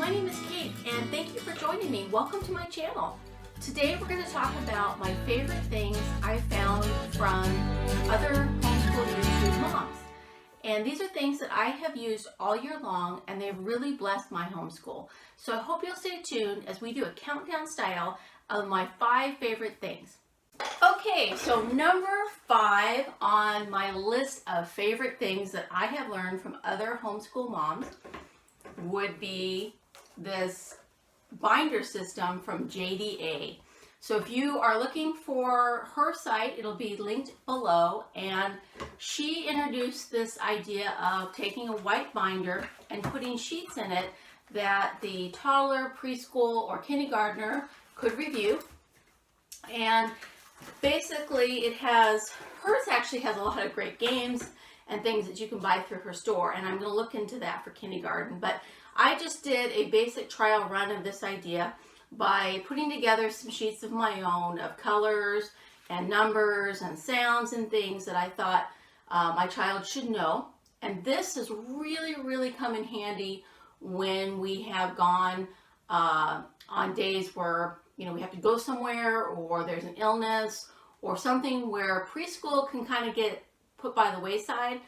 my name is Kate and thank you for joining me. Welcome to my channel. Today we're going to talk about my favorite things I found from other homeschool YouTube moms. And these are things that I have used all year long and they've really blessed my homeschool. So I hope you'll stay tuned as we do a countdown style of my 5 favorite things. Okay, so number 5 on my list of favorite things that I have learned from other homeschool moms would be this binder system from JDA. So if you are looking for her site, it'll be linked below, and she introduced this idea of taking a white binder and putting sheets in it that the toddler, preschool, or kindergartner could review. And basically hers actually has a lot of great games and things that you can buy through her store, and I'm going to look into that for kindergarten. But I just did a basic trial run of this idea by putting together some sheets of my own of colors and numbers and sounds and things that I thought my child should know. And this has really come in handy when we have gone on days where we have to go somewhere, or there's an illness or something where preschool can kind of get put by the wayside,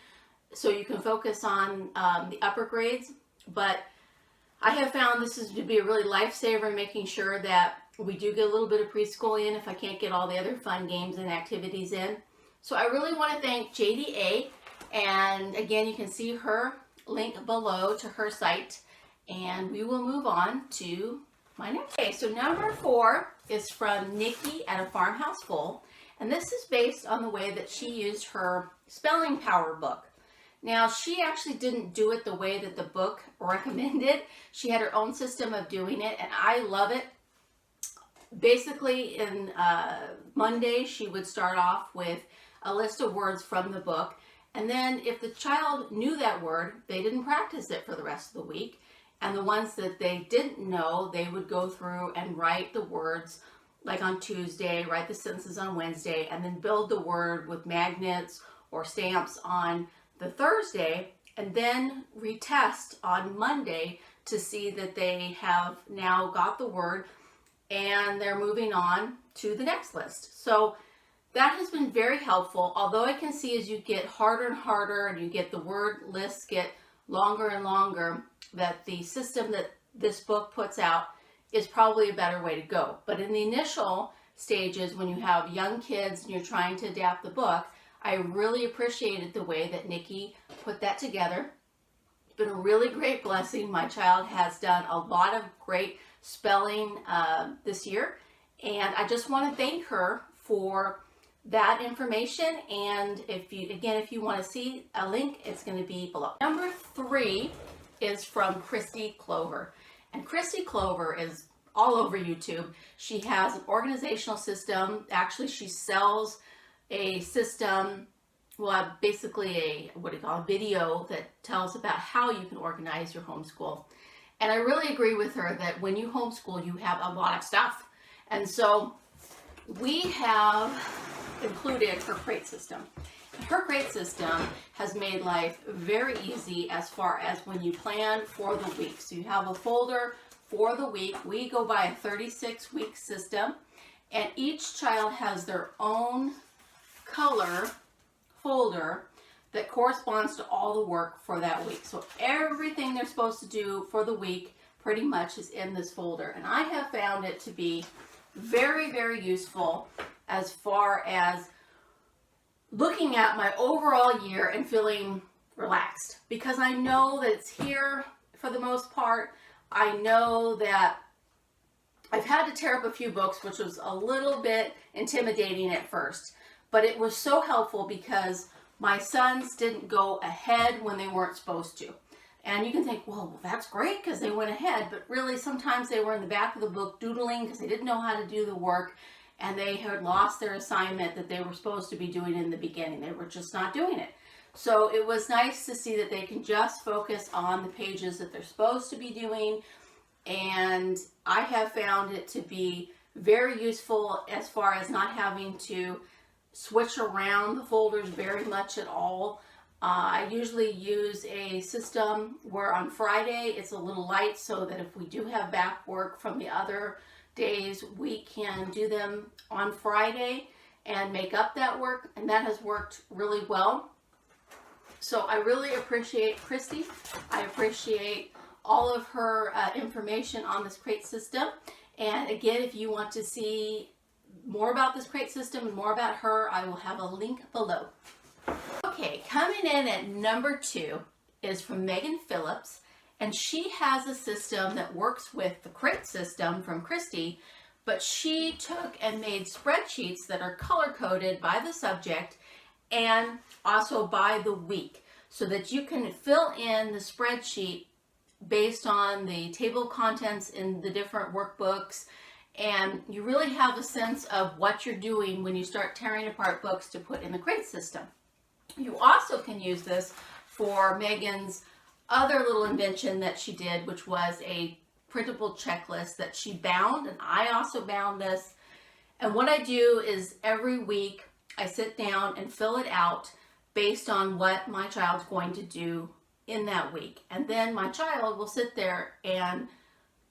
so you can focus on the upper grades. But I have found this is to be a really lifesaver in making sure that we do get a little bit of preschool in if I can't get all the other fun games and activities in. So I really want to thank JDA, and again, you can see her link below to her site, and we will move on to my next. Okay, so number 4 is from Nikki at a Farmhouse Full, and this is based on the way that she used her spelling power book. Now, she actually didn't do it the way that the book recommended. She had her own system of doing it, and I love it. Basically, in Monday, she would start off with a list of words from the book, and then if the child knew that word, they didn't practice it for the rest of the week. And the ones that they didn't know, they would go through and write the words, like on Tuesday, write the sentences on Wednesday, and then build the word with magnets or stamps on the Thursday, and then retest on Monday to see that they have now got the word and they're moving on to the next list. So that has been very helpful, although I can see as you get harder and harder and you get the word lists get longer and longer, that the system that this book puts out is probably a better way to go. But in the initial stages, when you have young kids and you're trying to adapt the book, I really appreciated the way that Nikki put that together. It's been a really great blessing. My child has done a lot of great spelling this year, and I just want to thank her for that information. And if you want to see a link, it's going to be below. Number 3 is from Christy Clover, and Christy Clover is all over YouTube. She has an organizational system. Actually, she sells a system, well, basically a video that tells about how you can organize your homeschool. And I really agree with her that when you homeschool, you have a lot of stuff. And so we have included her crate system. Her crate system has made life very easy as far as when you plan for the week. So you have a folder for the week. We go by a 36-week system, and each child has their own color folder that corresponds to all the work for that week. So everything they're supposed to do for the week pretty much is in this folder. And I have found it to be very useful as far as looking at my overall year and feeling relaxed, because I know that it's here for the most part. I know that I've had to tear up a few books, which was a little bit intimidating at first, but it was so helpful because my sons didn't go ahead when they weren't supposed to. And you can think, well, that's great because they went ahead, but really sometimes they were in the back of the book doodling because they didn't know how to do the work, and they had lost their assignment that they were supposed to be doing in the beginning. They were just not doing it. So it was nice to see that they can just focus on the pages that they're supposed to be doing. And I have found it to be very useful as far as not having to switch around the folders very much at all. I usually use a system where on Friday it's a little light so that if we do have back work from the other days, we can do them on Friday and make up that work, and that has worked really well. So I really appreciate Christy. I appreciate all of her information on this crate system. And again, if you want to see more about this crate system and more about her, I will have a link below. Okay, coming in at number 2 is from Megan Phillips, and she has a system that works with the crate system from Christy, but she took and made spreadsheets that are color-coded by the subject and also by the week, so that you can fill in the spreadsheet based on the table of contents in the different workbooks, and you really have a sense of what you're doing when you start tearing apart books to put in the crate system. You also can use this for Megan's other little invention that she did, which was a printable checklist that she bound, and I also bound this. And what I do is every week I sit down and fill it out based on what my child's going to do in that week. And then my child will sit there and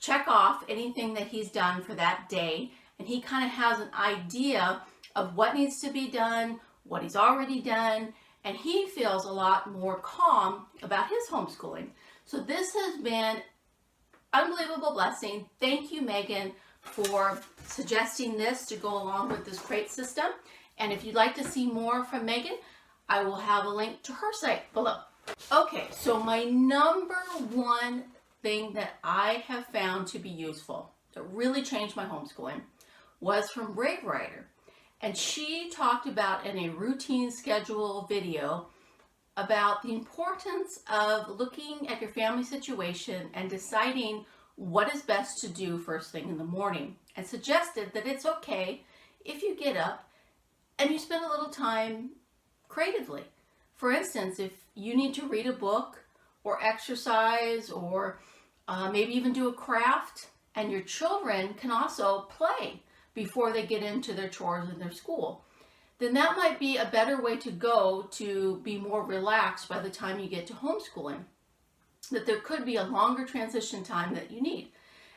check off anything that he's done for that day, and he kind of has an idea of what needs to be done, what he's already done, and he feels a lot more calm about his homeschooling. So this has been unbelievable blessing. Thank you, Megan, for suggesting this to go along with this crate system. And if you'd like to see more from Megan, I will have a link to her site below. Okay, so my number 1 thing that I have found to be useful, that really changed my homeschooling, was from Brave Writer. And she talked about in a routine schedule video about the importance of looking at your family situation and deciding what is best to do first thing in the morning, and suggested that it's okay if you get up and you spend a little time creatively. For instance, if you need to read a book or exercise or maybe even do a craft, and your children can also play before they get into their chores in their school, then that might be a better way to go to be more relaxed by the time you get to homeschooling. That there could be a longer transition time that you need.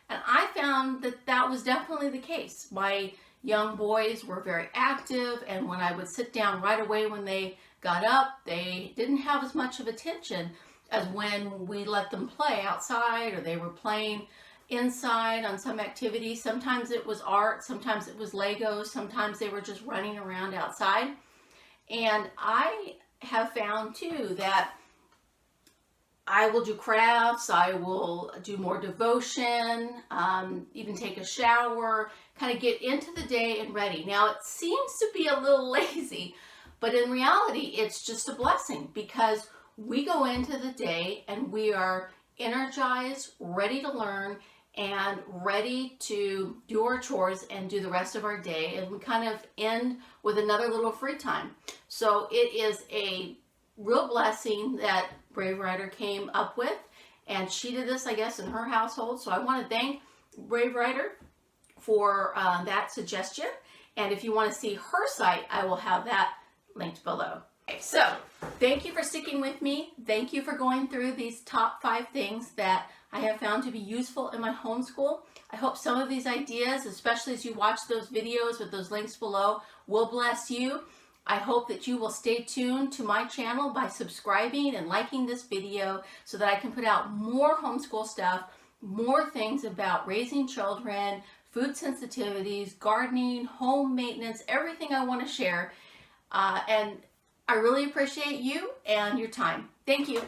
And I found that that was definitely the case. My young boys were very active, and when I would sit down right away when they got up, they didn't have as much of attention as when we let them play outside, or they were playing inside on some activity. Sometimes it was art, sometimes it was Legos, sometimes they were just running around outside. And I have found too that I will do crafts, I will do more devotion, even take a shower, kind of get into the day and ready. Now it seems to be a little lazy, but in reality it's just a blessing, because we go into the day and we are energized, ready to learn, and ready to do our chores and do the rest of our day, and we kind of end with another little free time. So it is a real blessing that Brave Writer came up with, and she did this, I guess, in her household. So I want to thank Brave Writer for that suggestion, and if you want to see her site, I will have that linked below. Okay, so thank you for sticking with me. Thank you for going through these top 5 things that I have found to be useful in my homeschool. I hope some of these ideas, especially as you watch those videos with those links below, will bless you. I hope that you will stay tuned to my channel by subscribing and liking this video so that I can put out more homeschool stuff, more things about raising children, food sensitivities, gardening, home maintenance, everything I want to share. And I really appreciate you and your time. Thank you.